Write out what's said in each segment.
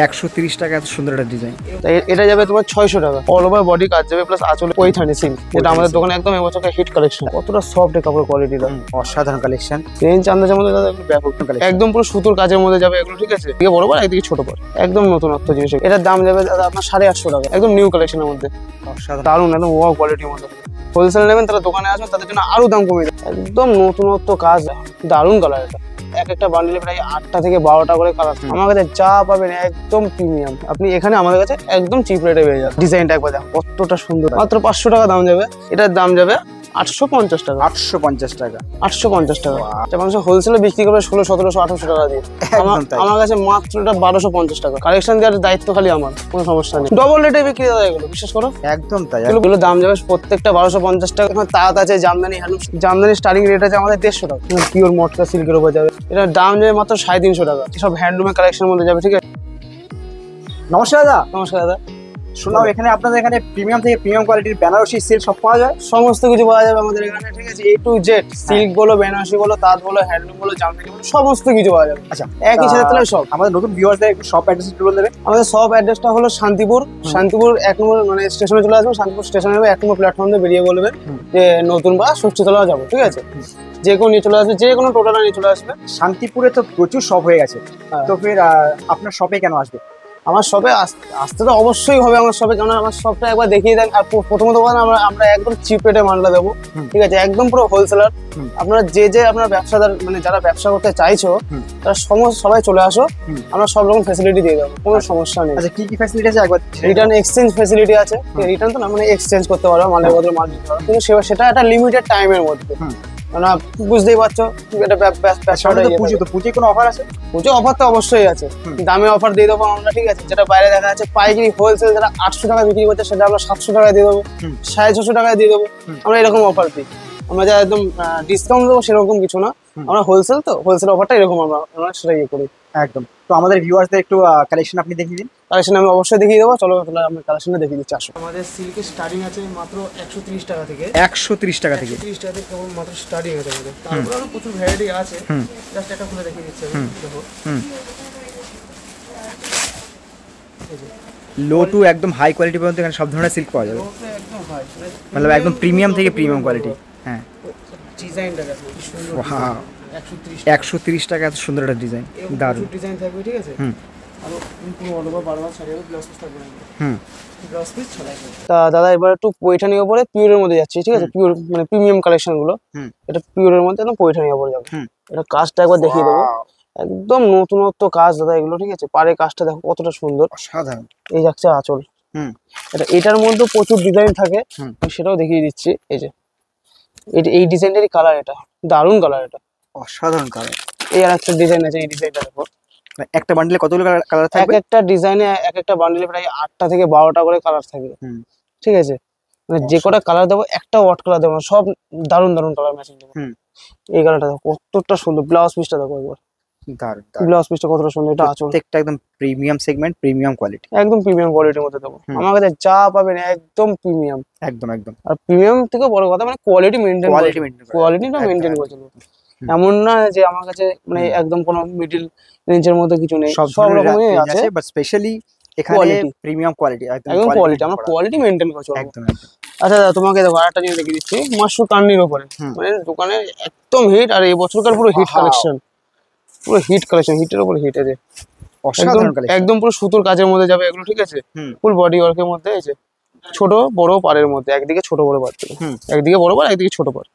130 টাকা এত সুন্দর একটা ডিজাইন। এটা যাবে তোমার 600 টাকা। অল ওভার বডি কাজ যাবে প্লাস আঁচলে পৈথানি সিল্ক, যেটা আমাদের দোকানে একদম এবছর হিট কালেকশন। কতটা সফট এই কাপড় কোয়ালিটি, অসাধারণ কালেকশন। রেঞ্জ আন্দাজের মধ্যে দাদা একটু ব্যাপক একদম পুরো সুতোর কাজের মধ্যে যাবে এগুলো, ঠিক আছে? এদিকে বড় বড় একদিকে ছোট বড়, একদম নতুনত্ব জিনিস। এটার দাম যাবে দাদা আপনার 850 টাকা, একদম নিউ কালেকশনের মধ্যে। দারুণ একদম ওয়াও কোয়ালিটির মধ্যে। হোলসেল নেবেন তারা দোকানে আসবেন, তাদের জন্য আরো দাম কমে যাবে। একদম নতুনত্ব কাজ, দারুণ কালার। এটা এক একটা বান্ডেলে প্রায় 8টা থেকে 12টা করে কালার। আমার কাছে যা পাবেন একদম প্রিমিয়াম, আপনি এখানে আমাদের কাছে একদম চিপ রেটে পেয়ে যাবেন। ডিজাইনটা একবার দেখো কতটা সুন্দর, মাত্র 500 টাকা দাম যাবে। এটার দাম যাবে 850 টাকা। 850 টাকা, 850 টাকা। মানুষ হোলসেলে বিক্রি করবে 1600, 1700, 1800 টাকা দিয়ে। আমার কাছে মাত্র এটা 1250 টাকা। কালেকশন দেওয়ার দায়িত্ব খালি আমার, কোনো সমস্যা নেই। ডবল রেটে বিক্রি হয় এগুলো, বিশ্বাস করো। একদম তাই। এগুলো দাম যাবে প্রত্যেকটা 1250 টাকা। এখন তাঁত আছে, Jamdani, handloom. Jamdani starting rate আছে আমাদের 150 টাকা। পিওর মটকা সিল্কের উপর যাবে। এটার দাম যাবে মাত্র 350 টাকা। সব হ্যান্ডলুমের কালেকশনের মধ্যে যাবে, ঠিক আছে? নমস্কার দাদা। নমস্কার দাদা। শুনলাম এখানে আপনাদের এখানে প্রিমিয়াম থেকে প্রিমিয়াম কোয়ালিটির বেনারসি সিল্ক সব পাওয়া যায়। সমস্ত কিছু পাওয়া যাবে আমাদের এখানে, ঠিক আছে? A to Z, সিল্ক বলো, বেনারসি বলো, তাঁত বলো, হ্যান্ডলুম বলো, জামদানি বলো, সমস্ত কিছু পাওয়া যাবে। আচ্ছা, একই সাথে তাহলে সব। আমাদের নতুন ভিউয়ারদের একটু শপ অ্যাড্রেস একটু বলে দেবে। আমাদের সব অ্যাড্রেসটা হলো শান্তিপুর 1 নম্বর মানে স্টেশনে চলে আসবেন। শান্তিপুর স্টেশনে 1 নম্বর প্ল্যাটফর্ম দিয়ে বেরিয়ে বলবেন যে নতুন বা ষষ্ঠীতলা যাবো, ঠিক আছে? যে কোনো নিয়ে চলে আসবে, যে কোনো টোটালটা নিয়ে চলে আসবে। শান্তিপুরে তো প্রচুর শপ হয়ে গেছে, তো ফের আপনার শপে কেন আসবে? আমার শপে আসতে তো অবশ্যই হবে। আমার শপে, কারণ আমার শপটা একবার দেখিয়ে দেন। আর প্রথমত আমরা একদম চিপ রেটে মালটা দেবো, ঠিক আছে? একদম পুরো হোলসেলার। আপনারা যে আপনার ব্যবসাদার মানে যারা ব্যবসা করতে চাইছো, তারা সবাই চলে আসো। আমরা সব রকম ফ্যাসিলিটি দিয়ে দেবো, কোনো সমস্যা নেই। আচ্ছা, কি কি ফ্যাসিলিটি আছে একবার? রিটার্ন এক্সচেঞ্জ ফ্যাসিলিটি আছে। রিটার্ন তো না, মানে এক্সচেঞ্জ করতে পারো, মালের বদলে মাল দিতে পারো, কিন্তু সেটা একটা লিমিটেড টাইমের মধ্যে। না, বুঝতেই পারছো এটা পুজোয় কোনো অফার আছে? পুজো অফার তো অবশ্যই আছে, দামে অফার দিয়ে দেবো আমরা, ঠিক আছে? যেটা বাইরে দেখা যাচ্ছে পাইকারি হোলসেল যারা 800 টাকা বিক্রি করছে, সেটা আমরা 700 টাকায় দিয়ে দেবো, 650 টাকায় দিয়ে দেবো। আমরা এরকম অফার দিই। আমরা যা একদম ডিসকাউন্ট দেবো সেরকম কিছু না। আমরা হোলসেল তো, হোলসেল অফারটা এরকম আমরা সেটা ইয়ে করি। একদম। তো আমাদের ভিউয়ার্সদের একটু কালেকশন আপনি দেখিয়ে দিন। কালেকশন আমি অবশ্যই দেখিয়ে দেবো। চলো তাহলে আমি কালেকশনটা দেখিয়ে দিচ্ছি। আসো, আমাদের সিল্কের স্টার্টিং আছে মাত্র 130 টাকা থেকে। 130 টাকা থেকে 130 টাকা থেকে কেবল মাত্র স্টার্টিং আছে আমাদের। তারপরে আরো প্রচুর ভ্যারাইটি আছে। জাস্ট একটা খুলে দেখিয়ে দিচ্ছি আমি, দেখো। লো টু একদম হাই কোয়ালিটি পর্যন্ত এখানে সব ধরনের সিল্ক পাওয়া যাবে। একদম হাই, মানে একদম প্রিমিয়াম থেকে প্রিমিয়াম কোয়ালিটি। হ্যাঁ, ডিজাইনটা দেখো কি সুন্দর। ওয়াও, 130 টাকা এত সুন্দর একটা ডিজাইন, দারুণ ডিজাইন থাকবে, ঠিক আছে? আর পুরো অল ওভার বারবার শাড়ি হবে, ব্লাউজ পিস থাকবে না। ব্লাউজ পিস ছড়াই। তা দাদা এবার একটু পৈঠানির উপরে পিওরের মধ্যে যাচ্ছি, ঠিক আছে? পিওর মানে প্রিমিয়াম কালেকশন গুলো। এটা পিওরের মধ্যে একদম পৈঠানির উপরে যাবে। এটা কাজটা একবার দেখিয়ে দেবো, একদম নতুনত্ব কাজ দাদা এগুলো, ঠিক আছে? পাড়ে কাজটা দেখো কতটা সুন্দর, অসাধারণ। এই যাচ্ছে আঁচল। এটার মধ্যে প্রচুর ডিজাইন থাকে, সেটাও দেখিয়ে দিচ্ছি। এই যে এই ডিজাইনেরই কালার, এটা দারুণ কালার, এটা অসাধারণ কালার। এই আর একটা ডিজাইন আছে, এই ডিজাইনটা দেখো। একটা বান্ডেলে কতগুলো কালার থাকবে? একটা ডিজাইনে এক একটা বান্ডেলে প্রায় 8টা থেকে 12টা করে কালার থাকবে, ঠিক আছে? মানে যে কটা কালার দেবো একটা ওয়াট কালার দেবো না, সব দারুণ দারুণ কালার ম্যাচিং দেবো। এই কালারটা দেখো কতটা সুন্দর। ব্লাউজ পিসটা দেখো একবার, দারুণ। ব্লাউজ পিসটা কতটা সুন্দর। এটা আঁচল, প্রত্যেকটা একদম প্রিমিয়াম সেগমেন্ট, প্রিমিয়াম কোয়ালিটি, একদম প্রিমিয়াম কোয়ালিটির মধ্যে দেবো। আমার কাছে যা পাবেন একদম প্রিমিয়াম, একদম একদম। আর প্রিমিয়াম থেকে বড় কথা মানে কোয়ালিটিটা মেইনটেইন করে চলবে। এমন না যে আমার কাছে মানে একদম কোনো মিডল রেঞ্জের মধ্যে কিছু নেই, সব রকমই আছে, বাট স্পেশালি এখানে প্রিমিয়াম কোয়ালিটি, একদম কোয়ালিটি। আমরা কোয়ালিটি মেইনটেইন করে চলবো, একদম। আচ্ছা দাদা তোমাকে দেখো আরেকটা জিনিস দেখিয়ে দিচ্ছি, মাশরু কান্নির উপরে, মানে দোকানে একদম হিট। আর এই বছরকার পুরো হিট কালেকশন, পুরো হিট কালেকশন, হিটের উপরে হিট আছে। একদম পুরো সুতোর কাজের মধ্যে যাবে এগুলো, ঠিক আছে? ফুল বডি ওয়ার্কের মধ্যে। এই যে ছোট বড় পাড়ের মধ্যে, একদিকে ছোট বড় পাড়, একদিকে বড় পাড়, একদিকে ছোট পাড়,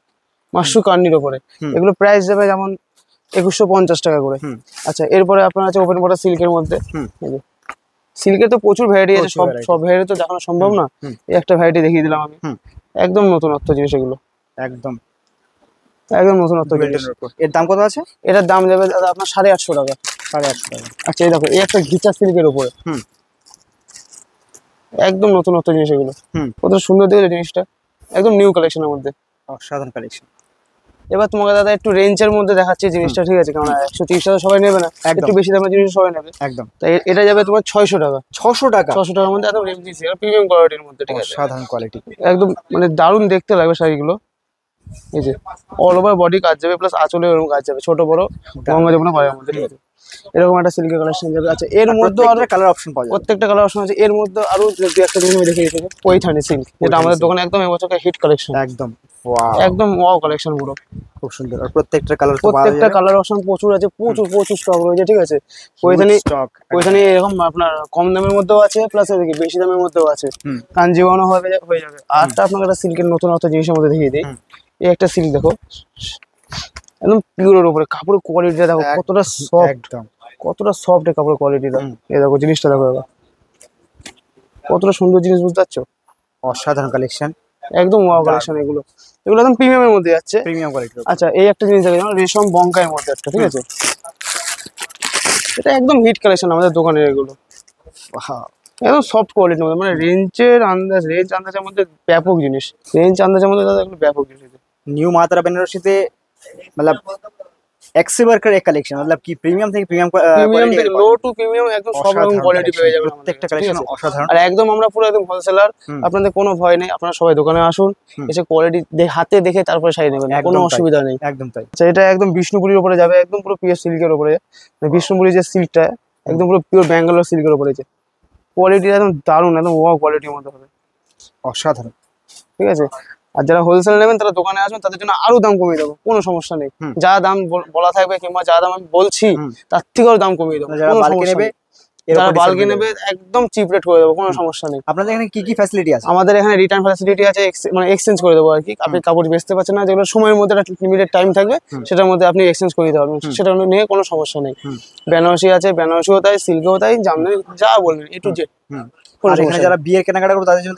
মাশরু কান্নির উপরে। এগুলো প্রাইস যাবে যেমন 2150 টাকা করে। আচ্ছা, এরপরে আপনার আছে ওপেন বর্ডার সিল্কের মধ্যে। সিল্কের তো প্রচুর ভ্যারাইটি আছে, সব ভ্যারাইটি তো দেখানো সম্ভব না। এই একটা ভ্যারাইটি দেখিয়ে দিলাম আমি, একদম নতুনত্ব জিনিস এগুলো, একদম একদম নতুনত্ব জিনিস। এর দাম কত আছে? এটার দাম যাবে দাদা আপনার 850 টাকা। 850 টাকা। আচ্ছা, এই দেখো এই একটা ঘিচা সিল্কের উপরে, একদম নতুনত্ব জিনিস এগুলো। কত সুন্দর দেখলে জিনিসটা, একদম নিউ কালেকশনের মধ্যে, অসাধারণ কালেকশন। এবার তোমাকে দাদা একটু রেঞ্জের মধ্যে দেখাচ্ছি জিনিসটা, ঠিক আছে? কারণ 130 টাকা সবাই নেবে না, একটু বেশি দামের জিনিস সবাই নেবে। একদম। তাই এটা যাবে তোমার 600 টাকা। 600 টাকা? 600 টাকার মধ্যে একদম রেঞ্জ দিচ্ছি, প্রিমিয়াম কোয়ালিটির মধ্যে, ঠিক আছে? সাধারণ কোয়ালিটি, একদম মানে দারুণ দেখতে লাগবে শাড়িগুলো। এই যে অল ওভার বডি কাজ যাবে প্লাস আঁচলে এরকম কাজ যাবে, ছোট বড় গঙ্গা যমুনা পাড়ের মধ্যে, ঠিক আছে? এরকম একটা সিল্কের কালেকশন যাবে। আচ্ছা এর মধ্যে আরো কালার অপশন পাওয়া যাবে, প্রত্যেকটা কালার অপশন আছে। এর মধ্যে আরো দু একটা জিনিস আমি দেখে দিচ্ছি, পৈঠানি সিল্ক, যেটা আমাদের দোকানে একদম এবছরকার হিট কালেকশন, একদম ওয়াও, একদম ওয়াও কালেকশন পুরো খুব সুন্দর। আর প্রত্যেকটা কালার প্রত্যেকটা কালার অপশন প্রচুর আছে, প্রচুর প্রচুর স্টক রয়েছে, ঠিক আছে। পৈঠানি স্টক, পৈঠানি এরকম আপনার কম দামের মধ্যেও আছে, প্লাস এদিকে বেশি দামের মধ্যেও আছে, কাঞ্জিওয়ানো হয়ে যাবে। আরটা আপনাকে একটা সিল্কের নতুন একটা জিনিসের মধ্যে দেখিয়ে দিই। এই একটা সিল্ক দেখো, একদম পিওরের উপরে, কাপড়ের কোয়ালিটিটা দেখো কতটা সফট, একদম কতটা সফট এই কাপড়ের কোয়ালিটিটা। এই দেখো জিনিসটা দেখো এবার কতটা সুন্দর জিনিস, বুঝতে পারছো? অসাধারণ কালেকশন, একদম ওয়াও কালেকশন। এগুলো এগুলো একদম প্রিমিয়ামের মধ্যে যাচ্ছে, প্রিমিয়াম কোয়ালিটি। আচ্ছা এই একটা জিনিস দেখো, রেশম বঙ্কায়ের মধ্যে একটা, ঠিক আছে, এটা একদম হিট কালেকশন আমাদের দোকানের। এগুলো একদম সফট কোয়ালিটির মধ্যে, মানে রেঞ্জ আন্দাজের মধ্যে ব্যাপক জিনিস, রেঞ্জ আন্দাজের মধ্যে দাদা এগুলো ব্যাপক জিনিস। নিউ মাতারা বেনারসিতে मतलब एक्स वर्कर एक कलेक्शन, मतलब कि प्रीमियम থেকে প্রিমিয়াম থেকে লো টু প্রিমিয়াম একদম সব রকম কোয়ালিটি পেয়ে যাবেন প্রত্যেকটা কালেকশন অসাধারণ। আর একদম আমরা পুরো একদম হোলসেলার, আপনাদের কোনো ভয় নেই, আপনারা সবাই দোকানে আসুন, এসে কোয়ালিটি হাতে দেখে তারপরে শাড়ি নেবেন, কোনো অসুবিধা নেই। একদম তাই। আচ্ছা এটা একদম বিষ্ণুপুরীর উপরে যাবে, একদম পুরো পিওর সিল্কের উপরে, বিষ্ণুপুরী যে সিল্কটা একদম পুরো পিওর ব্যাঙ্গালোর সিল্কের উপরে, কোয়ালিটি একদম দারুণ, একদম ওয়াও কোয়ালিটির মধ্যে হবে, অসাধারণ, ঠিক আছে। আর যারা হোলসেল নেবেন তারা দোকানে আসবেন, তাদের জন্য আরো দাম কমিয়ে দেবো, কোনো সমস্যা নেই। যা দাম বলা থাকবে কিংবা যা দাম আমি বলছি তার থেকেও দাম কমিয়ে দেবো, যারা বালকে নেবে, যারা বালকে নেবে একদম চিপ রেট করে দেবো, কোনো সমস্যা নেই। আপনাদের এখানে কি কি ফ্যাসিলিটি আছে? আমাদের এখানে রিটার্ন ফ্যাসিলিটি আছে, মানে এক্সচেঞ্জ করে দেবো আর কি। আপনি কাপড় বেচতে পারছেন না, যেগুলো সময়ের মধ্যে একটা লিমিটেড টাইম থাকবে, সেটার মধ্যে আপনি এক্সচেঞ্জ করে দিতে পারবেন, সেটা নিয়ে কোনো সমস্যা নেই। বেনারসি আছে, বেনারসিও তাই, সিল্কও তাই, জামদানি যা বলবেন এ টু জেড। আর এখানে যারা বিয়ের কেনাকাটা করবে তাদের জন্য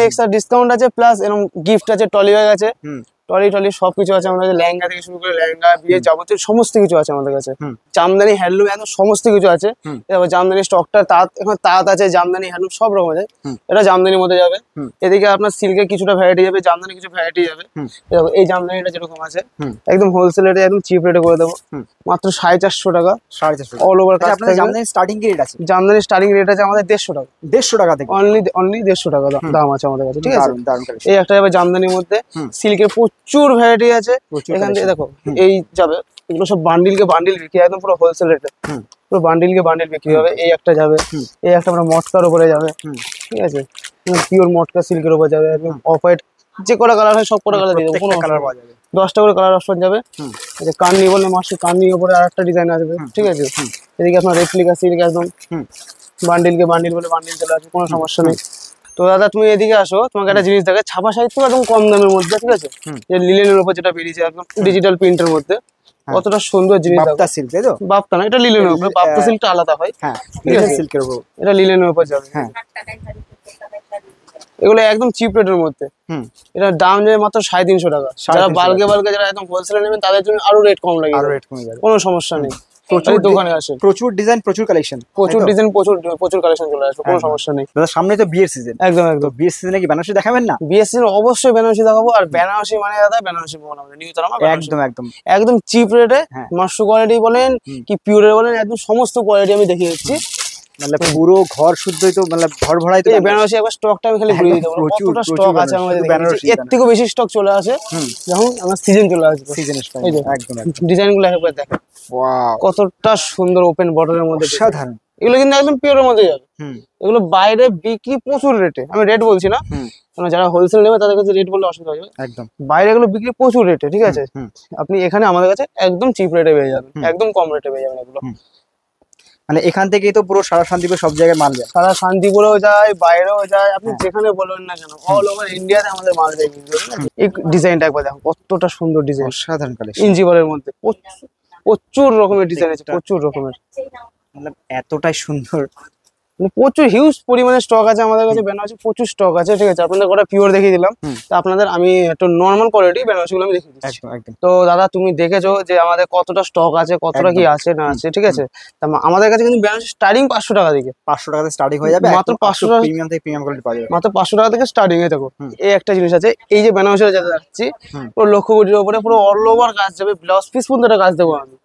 এক্সট্রা ডিসকাউন্ট আছে, প্লাস এরকম গিফট আছে, টলি ব্যাগ আছে, টলি সবকিছু আছে আমাদের কাছে, লেহেঙ্গা থেকে শুরু করে লেহেঙ্গা, বিয়ের যাবতীয় সমস্ত কিছু আছে আমাদের কাছে। জামদানি হ্যান্ডলুম একদম সমস্ত কিছু আছে। এবার জামদানি স্টকটা এখন তাঁত আছে, জামদানি হ্যান্ডলুম সব রকম আছে, এটা জামদানির মধ্যে যাবে। এদিকে আপনার সিল্কের কিছুটা ভ্যারাইটি যাবে, জামদানি কিছু ভ্যারাইটি যাবে। এই জামদানিটা যেরকম আছে একদম হোলসেল রেটে, একদম চিপ রেটে করে দেবো, মাত্র 450 টাকা, 450 অল ওভার কাজ। জামদানি স্টার্টিং রেট আছে, জামদানি স্টার্টিং রেট আছে আমাদের 150 টাকা, 150 টাকা থেকে, অনলি 150 টাকা দাম আছে আমাদের কাছে, ঠিক আছে। দারুণ এই একটা যাবে জামদানির মধ্যে, সিল্কের প্রচুর ভ্যারাইটি আছে এখান থেকে। দেখো এই যাবে, এগুলো সব বান্ডিলকে বান্ডিল বিক্রি, একদম পুরো হোলসেল রেটে, পুরো বান্ডিলকে বান্ডিল বিক্রি হবে। এই একটা যাবে, এই একটা আমরা মটকার উপরে যাবে, ঠিক আছে, পিওর মটকা সিল্কের উপরে যাবে, একদম অফ হোয়াইট, যে কটা কালার হয় সব কটা কালার দিয়ে দেবো, কোনো কালার পাওয়া যাবে, 10টা করে কালার অপশন যাবে। কান্নি বললে মাসে কান্নির উপরে আর একটা ডিজাইন আসবে, ঠিক আছে। এদিকে আপনার রেপ্লিকা সিল্ক একদম বান্ডিলকে বান্ডিল বলে বান্ডিল চলে আসবে, কোনো সমস্যা নেই। তো দাদা তুমি এদিকে আসো, তোমাকে একটা জিনিস দেখে, ছাপা সাহিত্য একদম কম দামের মধ্যে, ঠিক আছে, যে লিলেনের উপর যেটা বেরিয়েছে একদম ডিজিটাল প্রিন্টের মধ্যে, কতটা সুন্দর জিনিস। বাপ্তা সিল্ক, তাই তো? বাপ্তা না, এটা লিলেনের উপর, বাপ্তা সিল্কটা আলাদা হয়, হ্যাঁ, ঠিক আছে, সিল্কের উপর, এটা লিলেনের উপর যাবে। হ্যাঁ, এগুলো একদম চিপ রেটের মধ্যে, এটার দাম যাবে মাত্র 350 টাকা। যারা বালকে যারা একদম হোলসেলে নেবেন তাদের জন্য আরো রেট কম লাগে, আরো রেট কমে যাবে, কোনো সমস্যা নেই। প্রচুর দোকানে আসে, প্রচুর ডিজাইন, প্রচুর কালেকশন, প্রচুর কালেকশন চলে আসবে, কোনো সমস্যা নেই। দাদা সামনে তো বিয়ের সিজন, একদম বিয়ের সিজনে কি বেনারসি দেখাবেন না? বিয়ের সিজন অবশ্যই বেনারসি দেখাবো। আর বেনারসি মানে দাদা বেনারসি আমাদের নিউ তারামা, একদম চিপ রেটে, মাশরু কোয়ালিটি বলেন কি পিওরের বলেন, একদম সমস্ত কোয়ালিটি আমি দেখিয়ে দিচ্ছি। মানে পুরো ঘর শুদ্ধই তো, মানে ঘর ভরাই তো বেনারসি। একবার স্টকটা আমি খালি ঘুরিয়ে দিতে পারবো, কতটা স্টক আছে আমাদের বেনারসি, এর থেকেও বেশি স্টক চলে আসে যখন আমার সিজন চলে আসবে, সিজনের স্টক। একদম ডিজাইনগুলো একবার দেখেন, ওয়াও কতটা সুন্দর, ওপেন বটলের মধ্যে, সাধারণ। এগুলো কিন্তু একদম পিওরের মধ্যে যাবে, এগুলো বাইরে বিক্রি প্রচুর রেটে, আমি রেট বলছি না, কারণ যারা হোলসেল নেবে তাদের কাছে রেট বললে অসুবিধা হবে, একদম বাইরে এগুলো বিক্রি প্রচুর রেটে, ঠিক আছে। আপনি এখানে আমাদের কাছে একদম চিপ রেটে পেয়ে যাবেন, একদম কম রেটে পেয়ে যাবেন এগুলো। মানে এখান থেকেই তো পুরো সারা শান্তিপুর সব জায়গায় মাল যায়, সারা শান্তিপুরেও যায়, বাইরেও যায়, আপনি যেখানে বলবেন না কেন, অল ওভার ইন্ডিয়াতে আমাদের মাল যায়। এই ডিজাইনটা একবার দেখো, কতটা সুন্দর ডিজাইন, সাধারণ কালেকশন, ইঞ্জিবলের মধ্যে প্রচুর রকমের ডিজাইন আছে, প্রচুর রকমের, মানে এতটাই সুন্দর, প্রচুর হিউজ পরিমাণে স্টক আছে আমাদের কাছে, বেনারসি প্রচুর স্টক আছে, ঠিক আছে। আপনাদের কটা পিওর দেখিয়ে দিলাম, তো আপনাদের আমি একটু নর্মাল কোয়ালিটি বেনারসি গুলো আমি দেখিয়ে দিচ্ছি। তো দাদা তুমি দেখেছো যে আমাদের কতটা স্টক আছে, কতটা কি আছে না আছে, ঠিক আছে। আমাদের কাছে কিন্তু বেনারসি স্টার্টিং 500 টাকা থেকে, 500 টাকা থেকে স্টার্টিং হয়ে যাবে, মাত্র 500 টাকা, প্রিমিয়াম থেকে প্রিমিয়াম কোয়ালিটি পাওয়া যাবে, মাত্র 500 টাকা থেকে স্টার্টিং এ। দেখো এই একটা জিনিস আছে, এই যে বেনারসিটা যেটা যাচ্ছি পুরো লক্ষ্য কোটির উপরে, পুরো অল ওভার কাজ যাবে, ব্লাউজ পিস পর্যন্ত একটা কাজ দেবো আমি,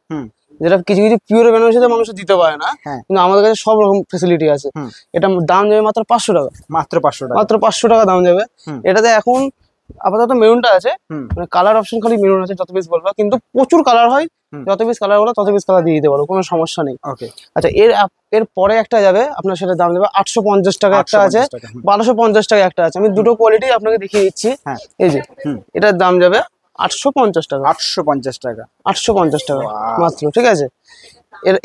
যেটা কিছু কিছু পিওর বেনারসিতে মানুষ দিতে পারে না, কিন্তু আমাদের কাছে সব রকম ফেসিলিটি আছে। এটা দাম যাবে মাত্র 500 টাকা, মাত্র 500 টাকা, মাত্র 500 টাকা দাম যাবে। এটাতে এখন আপাতত মেরুনটা আছে, হুম মানে কালার অপশন খালি মেরুন আছে, যত পিস বলবো, কিন্তু প্রচুর কালার হয়, যত পিস কালার বলো তত পিস কালার দিয়ে দিতে পারো, কোনো সমস্যা নেই। ওকে আচ্ছা, এর পরে একটা যাবে আপনার, সেটার দাম যাবে 850 টাকা একটা আছে, 850 টাকা, 1250 টাকা একটা আছে। আমি দুটো কোয়ালিটি আপনাকে দেখিয়ে দিচ্ছি। হ্যাঁ এই যে হুম এটার দাম যাবে 850 টাকা, 850 টাকা 850 টাকা Wow! মাত্র, ঠিক আছে।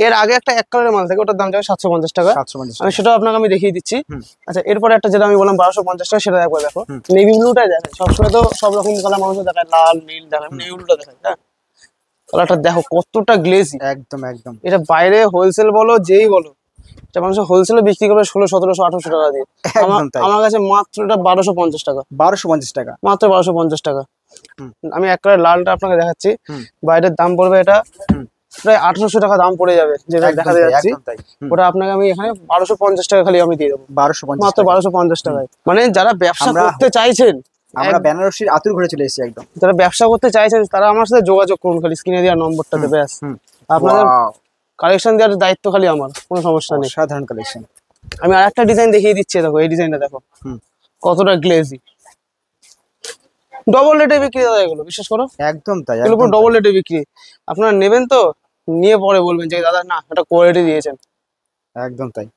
এর আগে একটা এক কালারের মাল থাকে, ওটার দাম যাবে 750 টাকা। 750 আমি টাকা সেটাও আপনাকে আমি দেখিয়ে দিচ্ছি। হুম আচ্ছা, এরপরে একটা যেটা আমি বললাম 1250 টাকা, সেটা একবার দেখো। হুম নেভি ব্লুটাই দেখেন, সবসময় তো সব রকম কালার মানুষ দেখায়, লাল নীল দেখায়, নেভি ব্লুটা দেখায়। হ্যাঁ, কালারটা দেখো কতটা গ্লেজি। একদম একদম এটা বাইরে হোলসেল বলো যেই বলো, এটা মানুষ হোলসেলে বিক্রি করবে 1600, 1700, 1800 টাকা দিয়ে। একদম তাই আমার কাছে মাত্র এটা 1250 টাকা, 1250 টাকা মাত্র 1250 টাকা। হুম আমি এক কালার লালটা আপনাকে দেখাচ্ছি, হুম বাইরের দাম পড়বে এটা হুম প্রায় 1800 টাকা দাম পড়ে যাবে, যেটা একদম দেখাতে তাই যাচ্ছি। একদম তাই ওটা আপনাকে আমি এখানে 1250 টাকা খালি আমি দিয়ে দেবো, 1250 মাত্র টাকা 1250 টাকায়। মানে যারা ব্যবসা আমরা করতে চাইছেন, আমরা বেনারসির আতুর ঘরে চলে এসেছি একদম যারা ব্যবসা করতে চাইছেন তারা আমার সাথে যোগাযোগ করুন, খালি স্ক্রিনে দেওয়া নম্বরটাতে, ব্যাস। হুম আপনাদের Wow! কালেকশন দেওয়ার দায়িত্ব খালি আমার, কোনো সমস্যা নেই। সাধারণ কালেকশন আমি আর একটা ডিজাইন দেখিয়ে দিচ্ছি, দেখো এই ডিজাইনটা দেখো হুম কতটা গ্লেজি, ডবল রেটে বিক্রি দাদা এগুলো, বিশ্বাস করো, একদম তাই এগুলো পুরো একদম ডবল রেটে বিক্রি। আপনারা নেবেন তো, নিয়ে পরে বলবেন যে দাদা না, এটা কোয়ালিটি দিয়েছেন। একদম তাই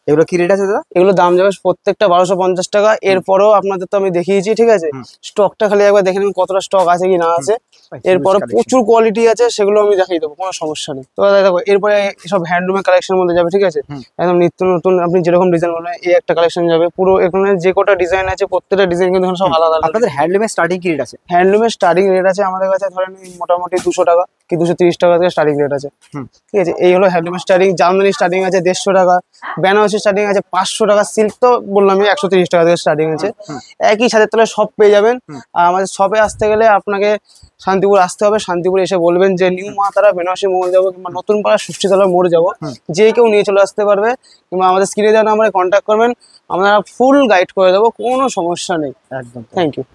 এগুলো কি রেট আছে দাদা এগুলো দাম যাবে প্রত্যেকটা 1250 টাকা। এরপরেও আপনাদের তো আমি দেখিয়েছি, ঠিক আছে, হুম স্টকটা খালি একবার দেখে নিন কতটা স্টক আছে কি না আছে। Huge এরপরে collection। প্রচুর কোয়ালিটি আছে, সেগুলো আমি দেখিয়ে দেবো, কোনো সমস্যা নেই। তো দাদা দেখো, এরপরে সব হ্যান্ডলুমের কালেকশনের মধ্যে যাবে, ঠিক আছে, হুম একদম নিত্য নতুন, আপনি যেরকম ডিজাইন বলবেন এই একটা কালেকশন যাবে। পুরো এখানে যে কটা ডিজাইন আছে প্রত্যেকটা ডিজাইন কিন্তু এখানে সব আলাদা আলাদা। আপনাদের হ্যান্ডলুমের স্টার্টিং কি রেট আছে হ্যান্ডলুমের স্টার্টিং রেট আছে আমাদের কাছে ধরেন এই মোটামুটি 200 টাকা কি 230 টাকা থেকে স্টার্টিং রেট আছে, হুম ঠিক আছে। এই হলো হ্যান্ডলুমের স্টার্টিং। জামদানি স্টার্টিং আছে 150 টাকা, বেনারসি স্টার্টিং আছে 500 টাকা, সিল্ক তো বললাম 130 টাকা থেকে স্টার্টিং আছে। হুম একই ছাদের তলায় সব পেয়ে যাবেন। হুম আর আমাদের শপে আসতে গেলে আপনাকে শান্তিপুর আসতে হবে, শান্তিপুর এসে বলবেন যে নিউ মা তারা বেনারসি মোড় যাবো, কিংবা নতুন পাড়া ষষ্ঠীতলা মোড় যাবো, হুম যে কেউ নিয়ে চলে আসতে পারবে, কিংবা আমাদের স্ক্রিনে দেওয়া নাম্বারে কন্ট্যাক্ট করবেন, আমরা ফুল গাইড করে দেবো, কোনো সমস্যা নেই। একদম তাই। Thank you.